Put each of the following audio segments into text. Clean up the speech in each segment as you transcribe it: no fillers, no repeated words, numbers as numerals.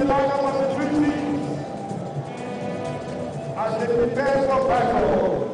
diagram of the victory as they prepare for battle.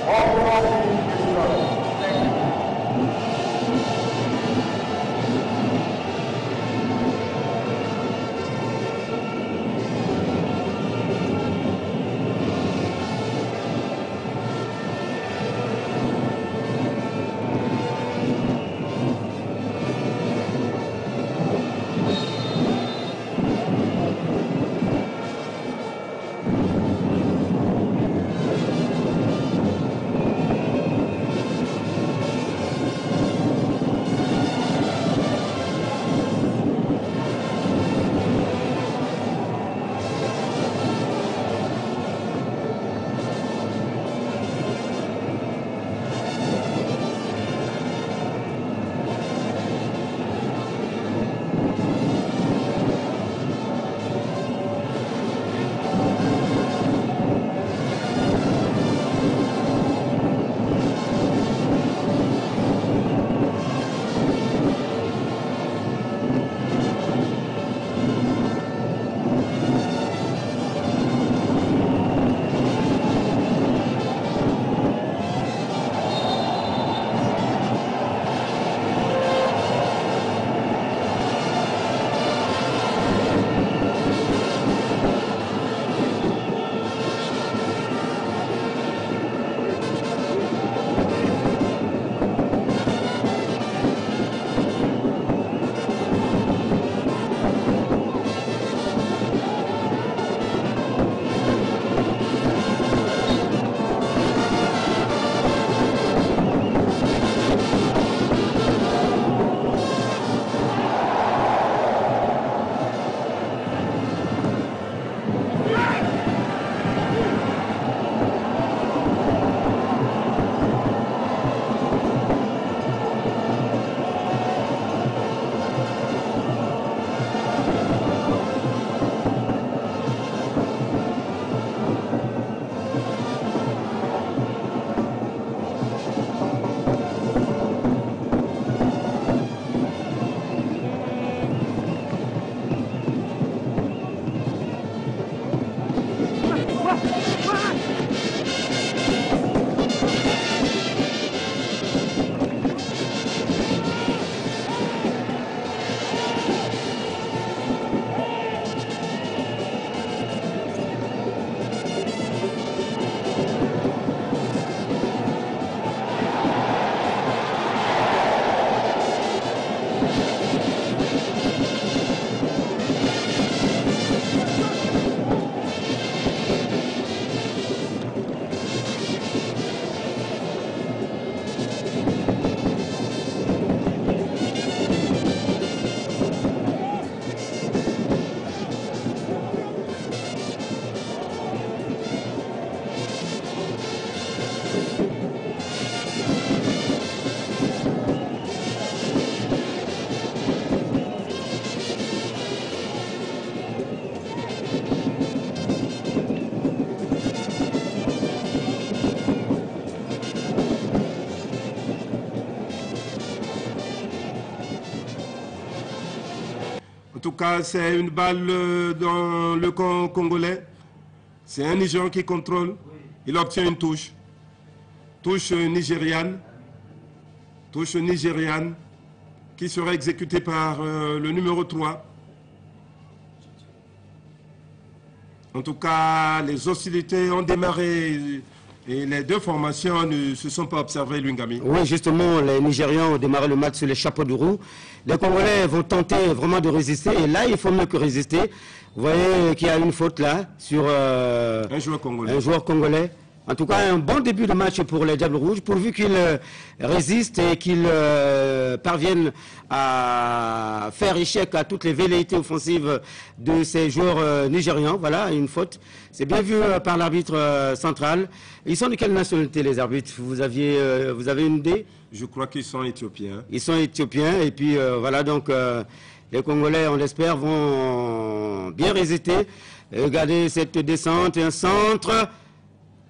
All walking is done. Thank you. En tout cas, c'est une balle dans le camp congolais. C'est un Nigérian qui contrôle. Il obtient une touche. Touche nigériane. Touche nigériane qui sera exécutée par le numéro 3. En tout cas, les hostilités ont démarré et les deux formations ne se sont pas observées, Lungami. Oui, justement, les Nigérians ont démarré le match sur les chapeaux de roue. Les Congolais vont tenter vraiment de résister. Et là, il faut mieux que résister. Vous voyez qu'il y a une faute là sur un joueur congolais. Un joueur congolais. En tout cas, un bon début de match pour les Diables Rouges, pourvu qu'ils résistent et qu'ils parviennent à faire échec à toutes les velléités offensives de ces joueurs nigérians. Voilà, une faute. C'est bien vu par l'arbitre central. Ils sont de quelle nationalité, les arbitres? Vous avez une idée? Je crois qu'ils sont éthiopiens. Ils sont éthiopiens. Et puis, voilà, donc, les Congolais, on l'espère, vont bien résister. Regardez cette descente, un centre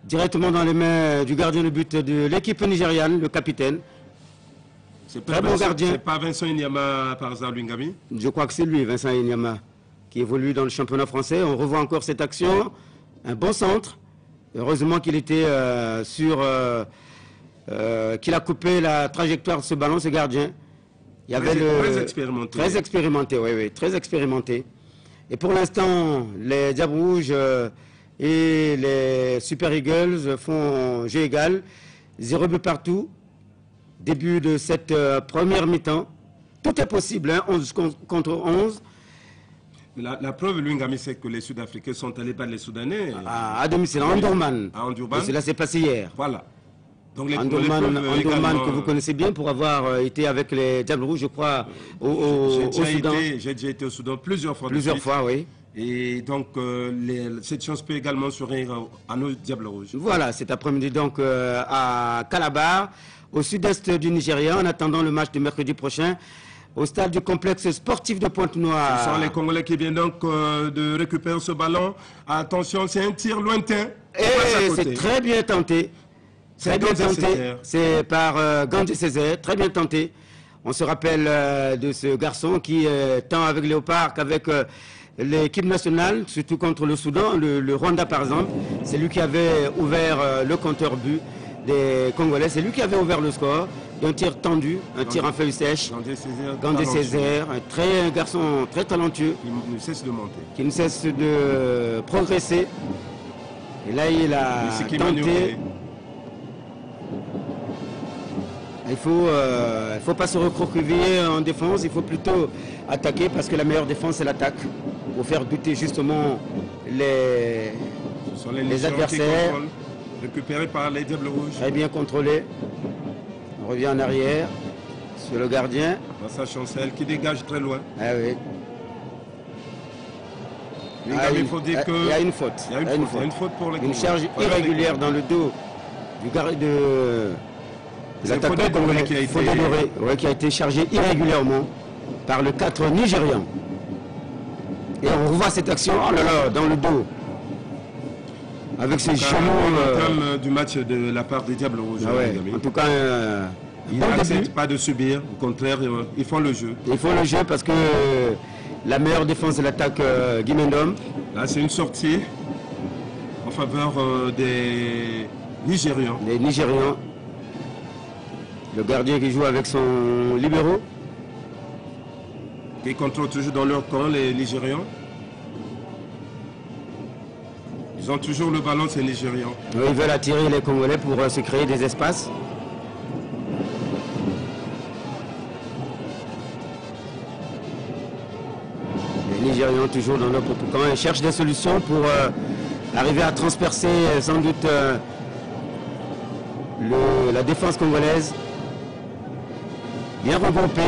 directement dans les mains du gardien de but de l'équipe nigériane, le capitaine. C'est pas, pas Vincent Inyama par hasard, Lungami? Je crois que c'est lui, Vincent Inyama, qui évolue dans le championnat français. On revoit encore cette action. Un bon centre. Heureusement qu'il était qu'il a coupé la trajectoire de ce ballon, ce gardien. Il y avait très expérimenté. Très expérimenté, oui, très expérimenté. Et pour l'instant, les Diables Rouges et les Super Eagles font jeu égal. 0 but partout. Début de cette première mi-temps. Tout est possible, hein, 11 contre 11. La preuve, Lungami, c'est que les Sud-Africains sont allés battre les Soudanais. À domicile, à Omdurman. À Omdurman. Cela s'est passé hier. Voilà. Donc les Omdurman également... que vous connaissez bien pour avoir été avec les Diables Rouges, je crois, au Soudan. J'ai déjà été au Soudan plusieurs fois. Plusieurs fois, oui. Et donc, cette chance peut également sourire à nos Diables Rouges. Voilà, cet après-midi donc à Calabar, au sud-est du Nigeria, en attendant le match de mercredi prochain, au stade du complexe sportif de Pointe-Noire. Ce sont les Congolais qui viennent donc de récupérer ce ballon. Attention, c'est un tir lointain. Et c'est très bien tenté. Très bien tenté. C'est par Gandhi Césaire, très bien tenté. On se rappelle de ce garçon qui tant avec Léopard qu'avec l'équipe nationale, surtout contre le Soudan, le Rwanda par exemple. C'est lui qui avait ouvert le compteur but des Congolais. C'est lui qui avait ouvert le score d'un tir tendu, un tir en feuille sèche. Gandhi Césaire, un garçon très talentueux. Qui ne cesse de monter. Qui ne cesse de progresser. Et là, il a tenté. Il ne faut pas se recroqueviller en défense, il faut plutôt attaquer parce que la meilleure défense c'est l'attaque. Pour faire douter justement les adversaires. Récupérés par les Diables Rouges. Très bien contrôlé. On revient en arrière sur le gardien. Massa Chancel qui dégage très loin. Ah oui. Il faut dire que... Il y a une faute. Il y a une faute pour les Congolais. Une charge irrégulière dans le dos du gardien de... L'attaquant congolais qui a été chargé irrégulièrement par le 4 nigérian. Et on revoit cette action, oh là là, dans le dos. Avec ces genoux. Du match de la part des Diables Rouges. Ah ouais. En tout cas, ils n'acceptent pas de subir, au contraire, ils font le jeu. Ils font le jeu parce que la meilleure défense de l'attaque Guimendom. Là, c'est une sortie en faveur des Nigérians. Les Nigérians. Le gardien qui joue avec son libéraux. Qui contrôlent toujours dans leur camp, les Nigérians. Ils ont toujours le ballon, ces Nigérians. Ils veulent attirer les Congolais pour se créer des espaces. Les Nigérians toujours dans leur propre camp et cherchent des solutions pour arriver à transpercer sans doute la défense congolaise. Bien regroupé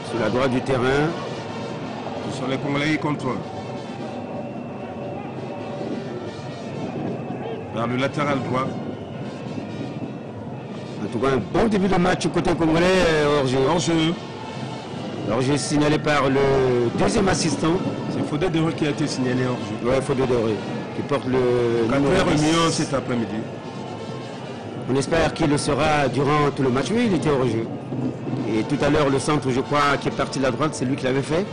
sur la droite du terrain. Ce sont les Congolais qui contrôlent. Vers le latéral droit. En tout cas, un bon début de match côté congolais hors-jeu. Hors-jeu signalé par le deuxième assistant. C'est Fodé Doré qui a été signalé hors-jeu. Oui, Fodé Doré, qui porte le 4 millions cet après-midi. On espère qu'il le sera durant tout le match. Oui, il était hors jeu. Et tout à l'heure, le centre, je crois, qui est parti de la droite, c'est lui qui l'avait fait.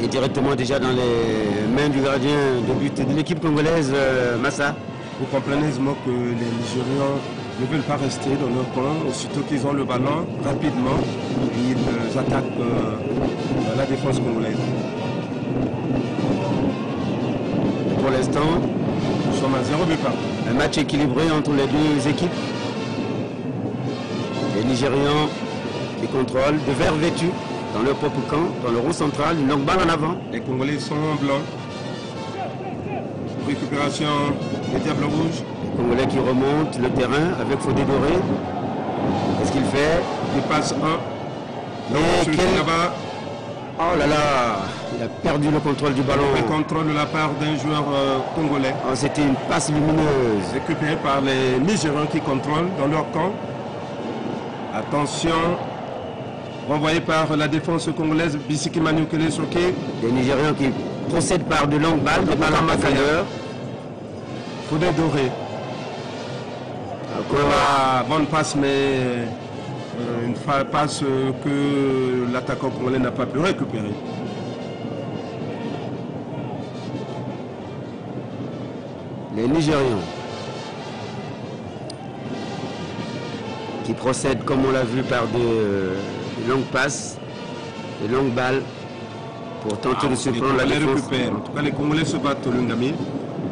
Et directement déjà dans les mains du gardien de but de l'équipe congolaise, Massa. Vous comprenez aisément que les Nigérians ne veulent pas rester dans leur camp. Aussitôt qu'ils ont le ballon, rapidement, ils attaquent la défense congolaise. Pour l'instant, nous sommes à 0 but partout. Un match équilibré entre les deux équipes. Les Nigérians qui contrôlent, de verre vêtus dans leur propre camp, dans le rond central, une longue balle en avant. Les Congolais sont en blanc. Récupération des Diables Rouges. Les Congolais qui remontent le terrain avec Fodé Doré. Qu'est-ce qu'il fait? Il passe un. Et là-bas. Oh là là, il a perdu le contrôle du ballon. Le contrôle de la part d'un joueur congolais. Oh, c'était une passe lumineuse. Récupérée par les Nigérians qui contrôlent dans leur camp. Attention. Renvoyé par la défense congolaise, Bisiki Manukele Soke. Les Nigérians qui procèdent par de longues balles, de balles en macadeur. Fodé Doré. Bonne passe, mais une passe que l'attaquant congolais n'a pas pu récupérer. Les Nigérians qui procèdent, comme on l'a vu, par des longues passes, des longues balles pour tenter de surprendre la défense. En tout cas, les Congolais se battent au Lungami.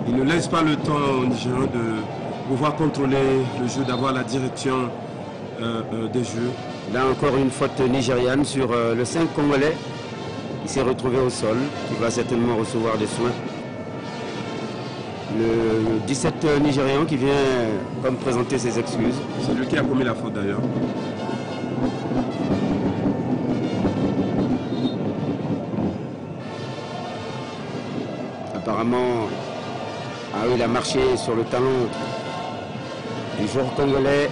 Ils ne laissent pas le temps aux Nigérians de pouvoir contrôler le jeu, d'avoir la direction des jeux. Là encore une faute nigériane sur le 5 congolais. Il s'est retrouvé au sol, qui va certainement recevoir des soins. Le 17 nigérian qui vient comme présenter ses excuses. C'est lui qui a commis la faute d'ailleurs. Apparemment, il a marché sur le talon du joueur congolais.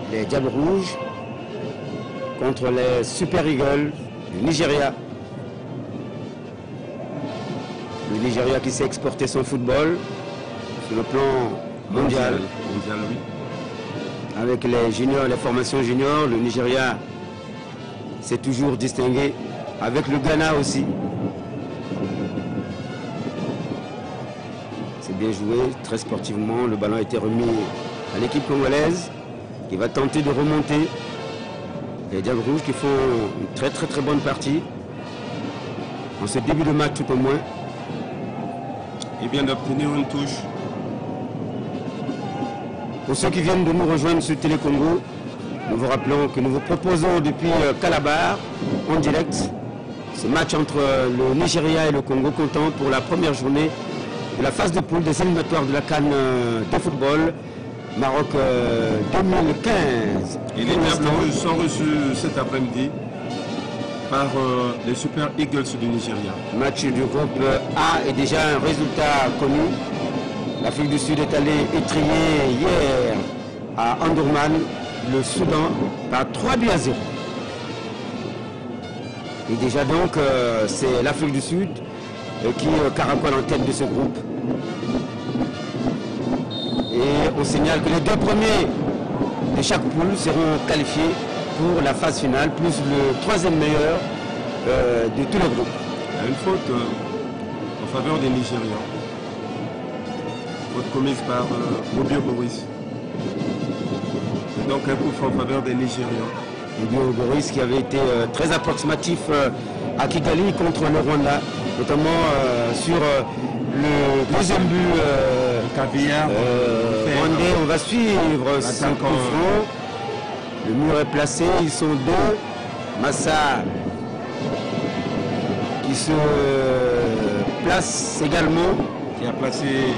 Les Diables Rouges contre les Super Eagles du Nigeria. Le Nigeria qui s'est exporté son football sur le plan mondial. Oui. Avec les juniors, les formations juniors, le Nigeria s'est toujours distingué. Avec le Ghana aussi. C'est bien joué, très sportivement. Le ballon a été remis à l'équipe congolaise qui va tenter de remonter. Les Diables Rouges qui font une très bonne partie. En ce début de match tout au moins. Il vient d'obtenir une touche. Pour ceux qui viennent de nous rejoindre sur Télé Congo, nous vous rappelons que nous vous proposons depuis Calabar, en direct, ce match entre le Nigeria et le Congo, comptant pour la première journée de la phase de poule des éliminatoires de la CAN de football Maroc 2015. Et les Diables Rouges sont reçus cet après-midi par les Super Eagles du Nigeria. Match du groupe A est déjà un résultat connu. L'Afrique du Sud est allée étrier hier à Omdurman le Soudan par 3-0. Et déjà donc c'est l'Afrique du Sud qui caracole en tête de ce groupe. Et on signale que les deux premiers de chaque poule seront qualifiés pour la phase finale, plus le troisième meilleur de tout le groupe. Il y a une faute en faveur des Nigérians. Faute commise par Obio Boris. Et donc un coup en faveur des Nigérians. Obio Boris qui avait été très approximatif à Kigali contre le Rwanda, notamment sur le deuxième but rwandais. On va suivre ce coup franc. Le mur est placé, ils sont deux. Massa qui se place également. Qui a placé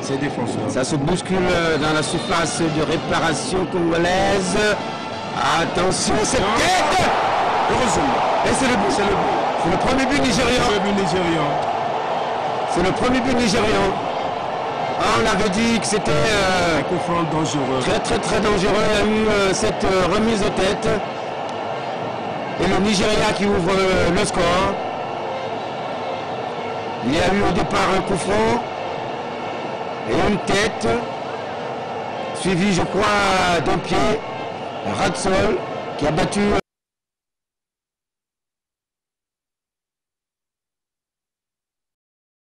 ses défenseurs. Ça se bouscule dans la surface de réparation congolaise. Attention, cette tête. Heureusement. Et c'est le but. C'est le premier but nigérian. C'est le premier but nigérian. On avait dit que c'était un coup franc dangereux. Très dangereux. Il y a eu cette remise de tête. Et le Nigeria qui ouvre le score. Il y a eu au départ un coup franc et une tête, suivi je crois d'un pied, Radsol qui a battu